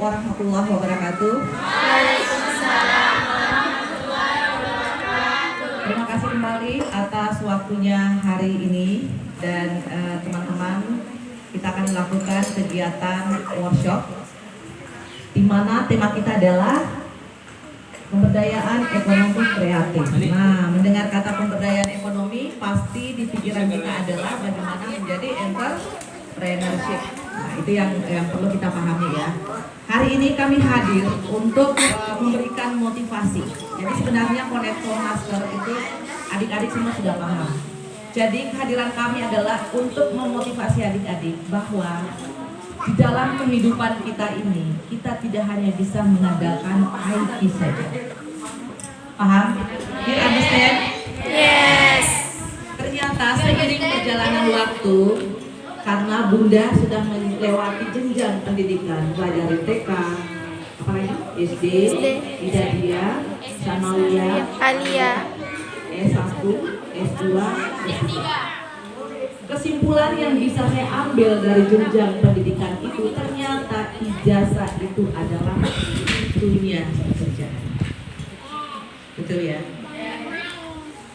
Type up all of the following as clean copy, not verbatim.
warahmatullahi wabarakatuh. Waalaikumsalam warahmatullahi wabarakatuh. Terima kasih kembali atas waktunya hari ini dan teman-teman, kita akan melakukan kegiatan workshop di mana tema kita adalah pemberdayaan ekonomi kreatif. Nah, mendengar kata pemberdayaan ekonomi, pasti di pikiran kita adalah bagaimana menjadi entrepreneurship. Nah, itu yang perlu kita pahami ya. Hari ini kami hadir untuk memberikan motivasi. Jadi sebenarnya Konektor Master itu adik-adik semua sudah paham. Jadi kehadiran kami adalah untuk memotivasi adik-adik bahwa di dalam kehidupan kita ini, kita tidak hanya bisa mengandalkan IT saja. Paham? You understand? Yes. Ternyata seiring perjalanan waktu, karena Bunda sudah melewati jenjang pendidikan, pelajari TK, apalagi SD, Idadiyah, Sanawiyah, Alia. S1, S2, S3. Kesimpulan yang bisa saya ambil dari jenjang pendidikan itu, ternyata ijazah itu adalah pintunya pekerjaan. Betul ya?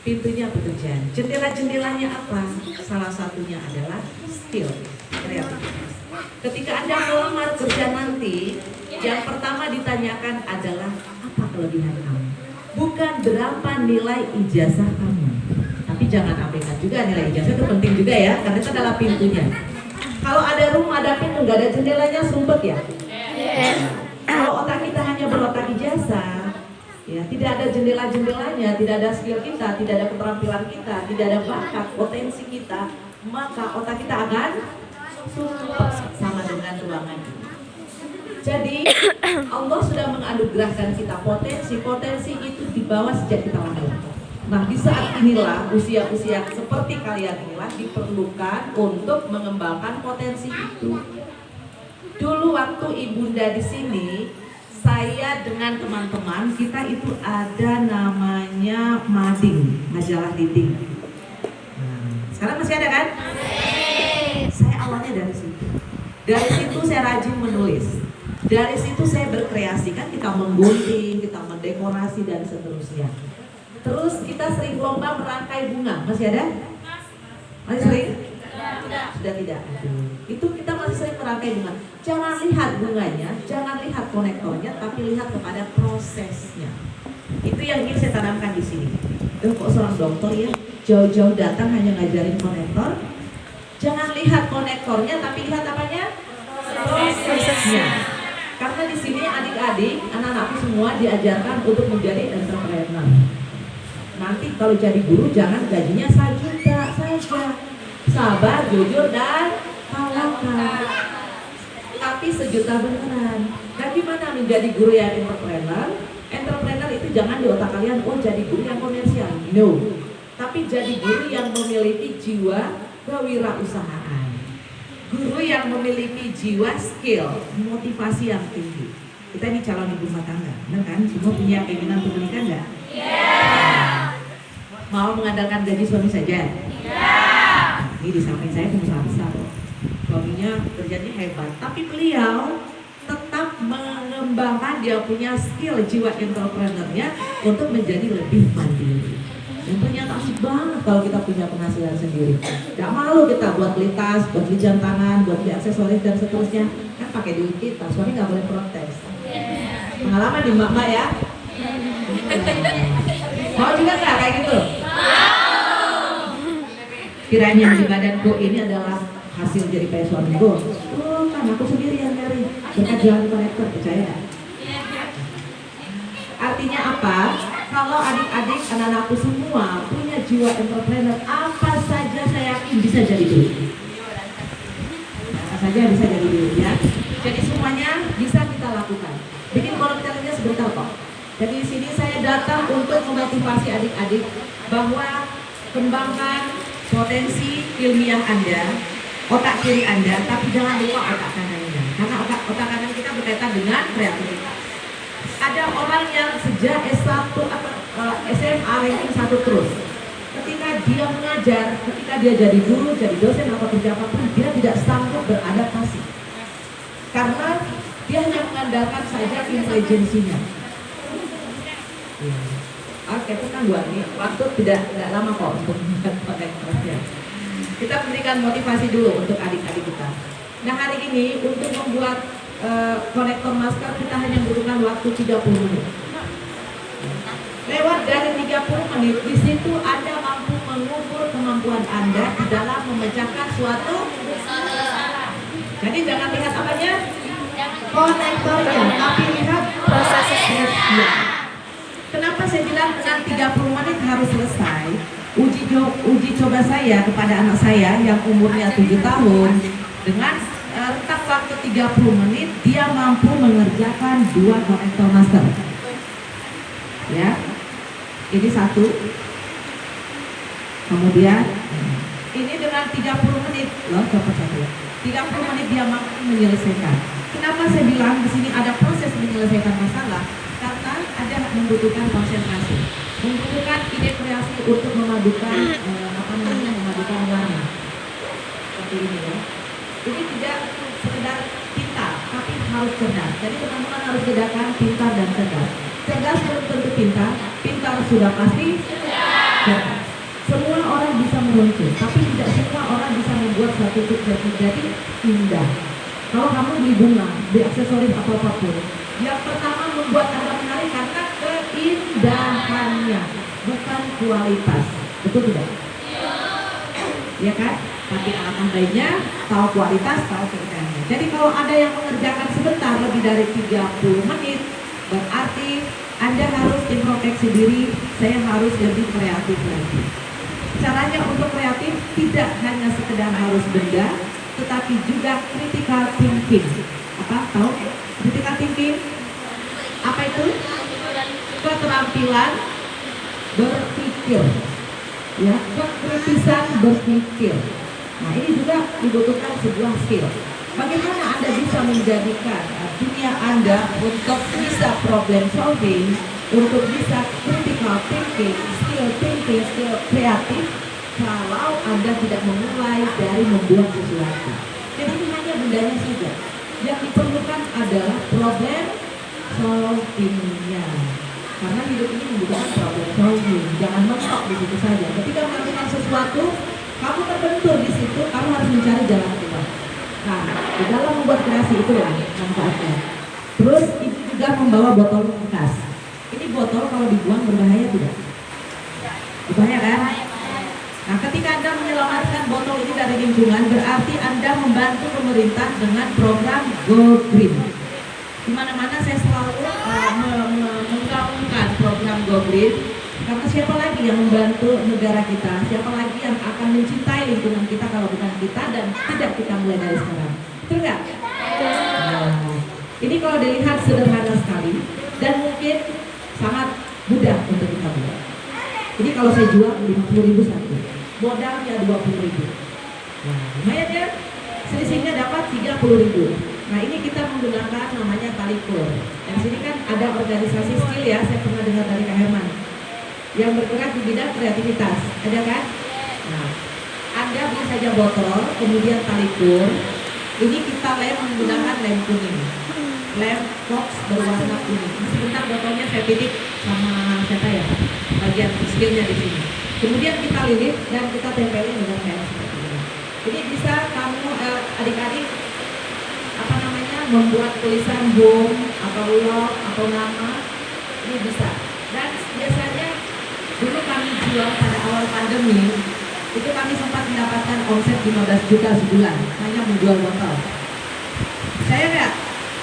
Pintunya pekerjaan. Jendela-jendelanya apa? Salah satunya adalah skill, kreativitas. Ketika Anda melamar kerja nanti, yang pertama ditanyakan adalah apa kelebihan kamu? Bukan berapa nilai ijazah kamu. Tapi jangan abaikan juga nilai ijazah, itu penting juga ya, karena itu adalah pintunya. Kalau ada rumah, ada pintu, nggak ada jendelanya, sumpet ya? Kalau otak kita hanya berotak ijazah, ya, tidak ada jendela-jendelanya, tidak ada skill kita, tidak ada keterampilan kita, tidak ada bakat, potensi kita, maka otak kita akan sumpah sama dengan ruangan ini. Jadi Allah sudah menganugerahkan kita potensi itu dibawa sejak kita lahir. Nah, di saat inilah usia-usia seperti kalian inilah diperlukan untuk mengembangkan potensi itu. Dulu waktu ibunda di sini, saya dengan teman-teman kita itu ada namanya mading, majalah dinding. Nah, sekarang masih ada kan? Saya awalnya dari situ. Dari situ saya rajin menulis. Dari situ saya berkreasi, kan kita menggunting, kita mendekorasi dan seterusnya. Terus kita sering lomba merangkai bunga, masih ada? Masih sering? Sudah tidak. Itu kita masih sering merangkai bunga. Jangan lihat bunganya, jangan lihat konektornya, tapi lihat kepada prosesnya. Itu yang ingin saya tanamkan di sini. Kok seorang dokter ya jauh-jauh datang hanya ngajarin konektor? Jangan lihat konektornya, tapi lihat apanya? Prosesnya. Karena di sini adik-adik, anak-anakku semua diajarkan untuk menjadi entrepreneur. Nanti kalau jadi guru jangan gajinya 1 juta saja. Sabar, jujur, dan tawakal. Tapi 1 juta beneran. Dan gimana menjadi guru yang entrepreneur? Entrepreneur itu jangan di otak kalian, oh jadi guru yang komersial. No. Tapi jadi guru yang memiliki jiwa kewirausahaan. Guru yang memiliki jiwa skill, motivasi yang tinggi. Kita ini calon ibu rumah tangga, benar kan? Semua punya keinginan untuk menikah nggak? Mau mengandalkan gaji suami saja? Ini di samping saya pengusaha besar. Suaminya kerjanya hebat, tapi beliau tetap mengembangkan dia punya skill jiwa entrepreneurnya untuk menjadi lebih mandiri. Dan ternyata asik banget kalau kita punya penghasilan sendiri. Gak malu kita buat beli tas, buat beli jam tangan, buat beli aksesoris dan seterusnya. Kan pakai duit kita, suami gak boleh protes. Pengalaman di mak-mak ya? Mau juga gak kayak gitu? Kiranya di badanku ini adalah hasil jadi kayak suamiku. Oh kan aku sendiri yang nyari. Berkat jalan konektor, percaya gak? Artinya apa? Kalau adik-adik, anak-anakku semua punya jiwa entrepreneur, apa saja saya yakin bisa jadi dulu. Apa saja bisa jadi dulu ya. Jadi semuanya bisa kita lakukan. Bikin volunteernya sebentar kok. Jadi di sini saya datang untuk memotivasi adik-adik bahwa kembangkan potensi ilmiah Anda, otak kiri Anda, tapi jangan lupa otak kanannya. Karena otak kanan kita berkaitan dengan kreativitas. Ada orang yang sejak S1 SMA ranking 1 terus. Ketika dia mengajar, ketika dia jadi guru, jadi dosen atau kerja apapun, dia tidak sanggup beradaptasi. Karena dia hanya mengandalkan saja intelijensinya. Oke, tenang Bu Ani, waktu tidak lama kok untuk membuat konektornya. Kita berikan motivasi dulu untuk adik-adik kita. Nah, hari ini untuk membuat konektor masker kita hanya membutuhkan waktu 30 menit. Lewat dari 30 menit, di situ Anda mampu mengukur kemampuan Anda di dalam memecahkan suatu. Jadi jangan lihat apanya, konektornya, tapi lihat prosesnya. Kenapa saya bilang dengan 30 menit harus selesai? Uji coba saya kepada anak saya yang umurnya 7 tahun, dengan rentang waktu 30 menit dia mampu mengerjakan 2 konektor master. Ya, ini 1. Kemudian ini dengan 30 menit, loh copot 1. 30 menit dia mampu menyelesaikan. Kenapa saya bilang di sini ada proses menyelesaikan masalah? Karena ada membutuhkan konsentrasi, membutuhkan ide kreasi untuk memadukan memadukan warna seperti ini ya. Ini tidak sekedar pintar, tapi harus cerdas. Jadi teman-teman harus bedakan pintar dan cerdas. Cerdas belum tentu pintar, pintar sudah pasti cerdas. Semua orang bisa meruncing, tapi tidak semua orang bisa membuat suatu sukses menjadi indah. Kalau kamu beli bunga, beli aksesoris apapun, yang pertama membuat Anda menarik karena keindahannya, bukan kualitas. Betul tidak? Ya kan? Tapi alangkah baiknya tahu kualitas, tahu keindahannya. Jadi kalau ada yang mengerjakan sebentar lebih dari 30 menit, berarti Anda harus introspeksi diri, saya harus lebih kreatif lagi. Caranya untuk kreatif tidak hanya sekedar harus benda, tetapi juga critical thinking. Apa? Tahu? Critical thinking apa itu? Keterampilan berpikir, ya, kekritisan berpikir. Nah, ini juga dibutuhkan sebuah skill. Bagaimana Anda bisa menjadikan dunia Anda untuk bisa problem solving, untuk bisa critical thinking, skill kreatif, kalau Anda tidak memulai dari membuat sesuatu. Jadi ini hanya bendanya saja. Yang diperlukan adalah problem solvingnya. Karena hidup ini membutuhkan problem solving. Jangan mentok di situ saja. Ketika melakukan sesuatu, kamu terbentur di situ, kamu harus mencari jalan keluar. Nah, di dalam membuat kreasi itulah manfaatnya. Terus itu juga membawa botol bekas. Ini botol kalau dibuang berbahaya tidak? Berbahaya kan? Nah, ketika Anda menyelamatkan botol ini dari lingkungan, berarti Anda membantu pemerintah dengan program Go Green. Di mana-mana saya selalu menggaungkan program Go Green, karena siapa lagi yang membantu negara kita? Siapa lagi yang akan mencintai lingkungan kita kalau bukan kita, dan tidak kita mulai dari sekarang? Betul nggak? Nah, ini kalau dilihat sederhana sekali dan mungkin sangat mudah untuk kita buat. Jadi kalau saya jual 50.000 satu, modalnya 20.000. Nah, lumayan ya. Selisihnya dapat 30.000. Nah, ini kita menggunakan namanya tali kur. Dan sini kan ada organisasi skill ya, saya pernah dengar dari Kak Herman, yang bergerak di bidang kreativitas. Ada kan? Nah, Anda beli saja botol, kemudian tali kur. Ini kita lem menggunakan lem kuning, lem box berwarna kuning. Sebentar botolnya saya titik sama siapa ya, bagian skillnya di sini. Kemudian kita lilit dan kita tempelin dengan kain seperti ini. Jadi bisa kamu adik-adik membuat tulisan home atau log atau nama, ini bisa. Dan biasanya dulu kami jual pada awal pandemi, itu kami sempat mendapatkan omset 15 juta sebulan hanya menjual botol. Saya nggak?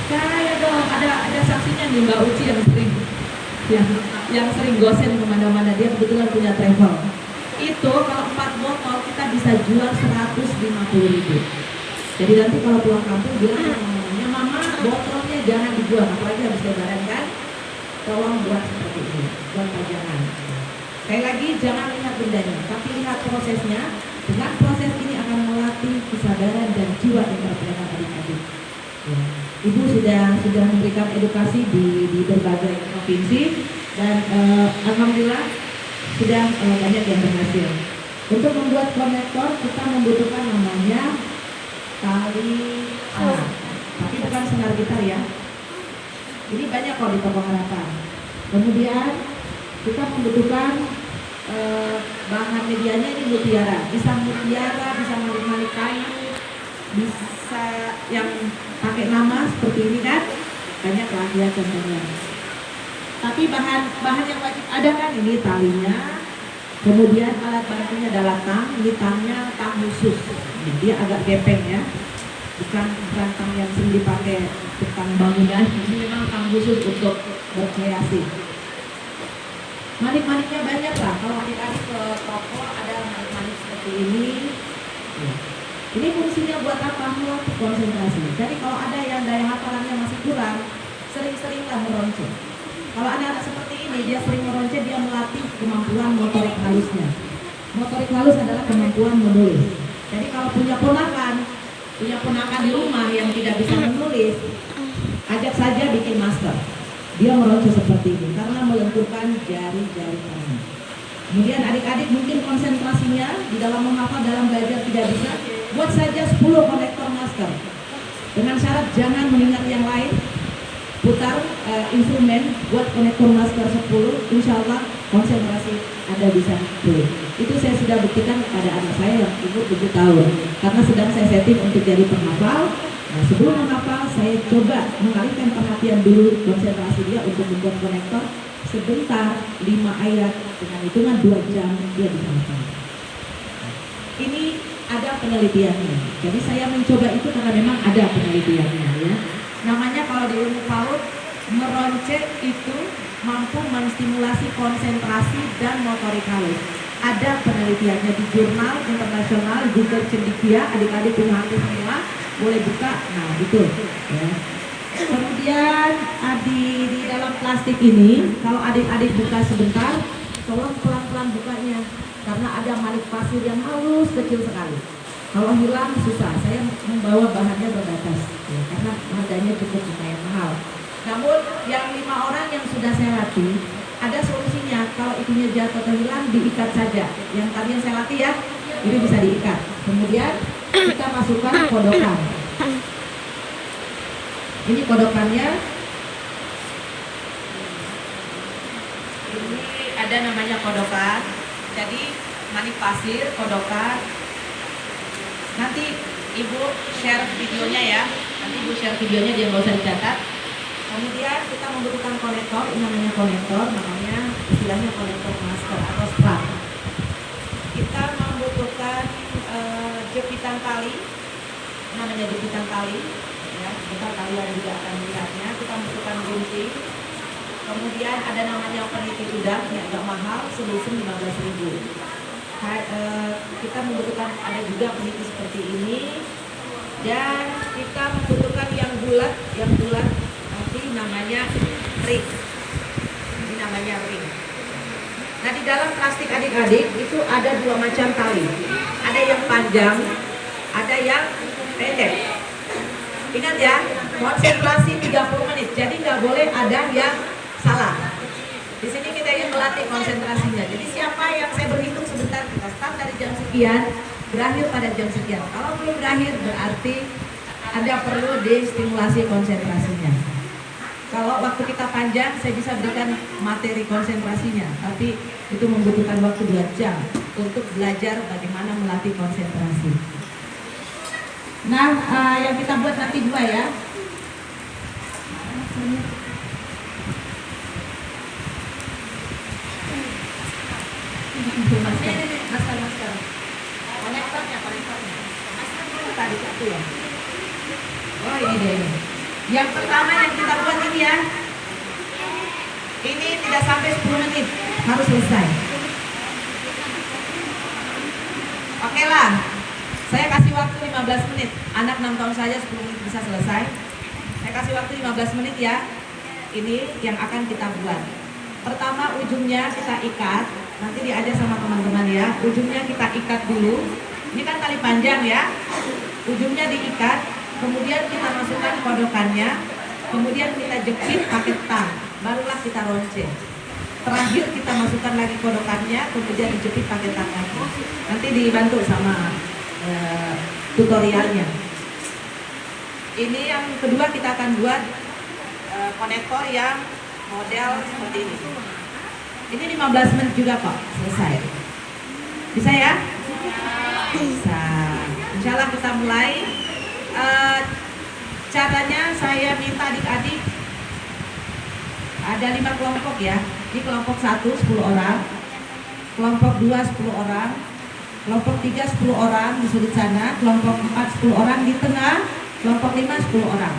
Saya dong, ada saksinya nih Mbak Uci yang sering gosen kemana-mana, dia kebetulan punya travel. Itu kalau 4 botol kita bisa jual 150.000. Jadi nanti kalau pulang kampung bilang sama mamanya, mama botolnya jangan dijual, apalagi habis lebaran kan, tolong buat seperti ini, buat pajangan. Sekali lagi jangan lihat bendanya, tapi lihat prosesnya. Dengan proses ini akan melatih kesadaran dan jiwa entrepreneur adik-adik. Ya. Ibu sudah memberikan edukasi di berbagai provinsi dan alhamdulillah sudah banyak yang berhasil. Untuk membuat konektor kita membutuhkan namanya tali senar, tapi bukan senar gitar ya. Ini banyak kok di toko harapan. Kemudian kita membutuhkan bahan medianya ini mutiara. Bisa mutiara, bisa malik-malik kayu, bisa yang pakai nama seperti ini kan. Banyak lah ya contohnya. Tapi bahan yang wajib ada kan ini talinya. Kemudian alat bantunya adalah tang. Ini tangnya tang khusus. Dia agak gepeng ya. Bukan tang yang sering dipakai tukang bangunan. Ini memang tang khusus untuk berkreasi. Manik-maniknya banyak lah. Kalau adik-adik ke toko ada manik-manik seperti ini. Ini fungsinya buat apa? Melatih konsentrasi. Jadi kalau ada yang daya hafalannya masih kurang, sering-seringlah meronceng. Kalau anak-anak seperti ini, dia sering meronceng, dia melatih kemampuan motorik halusnya. Motorik halus adalah kemampuan menulis. Jadi kalau punya ponakan di rumah yang tidak bisa menulis, ajak saja bikin masker. Dia meronceng seperti ini karena melenturkan jari-jari kamu. Kemudian adik-adik mungkin konsentrasinya di dalam menghafal, dalam belajar tidak bisa, buat saja 10 konektor masker. Dengan syarat jangan mengingat yang lain. Putar instrumen buat konektor masker 10, insya Allah konsentrasi Anda bisa pulih. Itu saya sudah buktikan kepada anak saya yang umur 7 tahun. Karena sedang saya setting untuk jadi penghafal. Nah, sebelum menghafal saya coba mengalihkan perhatian dulu, konsentrasi dia untuk membuat konektor sebentar, 5 ayat dengan hitungan 2 jam dia bisa hafal. Ini ada penelitiannya. Jadi saya mencoba itu karena memang ada penelitiannya ya. Namanya kalau di ilmu PAUD, meronceng itu mampu menstimulasi konsentrasi dan motorik halus. Ada penelitiannya di jurnal internasional Google Cendekia, adik-adik penghafal semua boleh buka. Nah itu ya. Kemudian di dalam plastik ini, kalau adik-adik buka sebentar, tolong pelan-pelan bukanya karena ada malik pasir yang halus kecil sekali. Kalau hilang susah, saya membawa bahannya terbatas ya, karena harganya cukup lumayan mahal. Namun yang 5 orang yang sudah saya latih, ada solusinya. Kalau itunya jatuh atau hilang, diikat saja. Yang tadi yang saya latih ya, ini bisa diikat. Kemudian kita masukkan kodokan. Ini kodokannya. Ini ada namanya kodokan. Jadi manik pasir, kodokan. Nanti Ibu share videonya ya. Nanti Ibu share videonya, dia nggak usah dicatat. Kemudian kita membutuhkan konektor. Ini namanya konektor, namanya istilahnya konektor masker atau strap. Kita membutuhkan jepitan tali. Namanya jepitan tali. Ya, kita kalian juga akan melihatnya. Kita membutuhkan gunting. Kemudian ada namanya peniti udang, ini agak mahal, selusin 15.000. Kita membutuhkan ada juga peniti seperti ini. Dan kita membutuhkan yang bulat nanti namanya ring. Ini namanya ring. Nah di dalam plastik adik-adik itu ada 2 macam tali. Ada yang panjang, ada yang pendek. Ingat ya, konsentrasi 30 menit. Jadi nggak boleh ada yang salah. Di sini kita ingin melatih konsentrasinya. Jadi siapa yang saya berhitung sebentar, kita start dari jam sekian, berakhir pada jam sekian. Kalau belum berakhir berarti Anda perlu distimulasi konsentrasinya. Kalau waktu kita panjang, saya bisa berikan materi konsentrasinya, tapi itu membutuhkan waktu 2 jam untuk belajar bagaimana melatih konsentrasi. Nah, yang kita buat nanti 2 ya. Masker. Konektornya. Maskernya tadi satu ya. Oh ini dia ini. Yang pertama yang kita buat ini ya. Ini tidak sampai 10 menit harus selesai. Oke lah. Saya kasih waktu 15 menit. Anak 6 tahun saja 10 menit bisa selesai. Saya kasih waktu 15 menit ya. Ini yang akan kita buat. Pertama ujungnya kita ikat. Nanti diajar sama teman-teman ya. Ujungnya kita ikat dulu. Ini kan tali panjang ya. Ujungnya diikat. Kemudian kita masukkan kodokannya. Kemudian kita jepit pakai tang. Barulah kita ronceng. Terakhir kita masukkan lagi kodokannya. Kemudian dijepit pakai tang lagi. Nanti dibantu sama tutorialnya. Ini yang kedua kita akan buat konektor yang model seperti ini. Ini 15 menit juga kok selesai. Bisa ya? Bisa. Insya Allah kita mulai. Caranya saya minta adik-adik ada 5 kelompok ya. Ini kelompok 1 10 orang, kelompok 2 10 orang, kelompok 3 10 orang di sudut sana, kelompok 4 10 orang di tengah, kelompok 5 10 orang.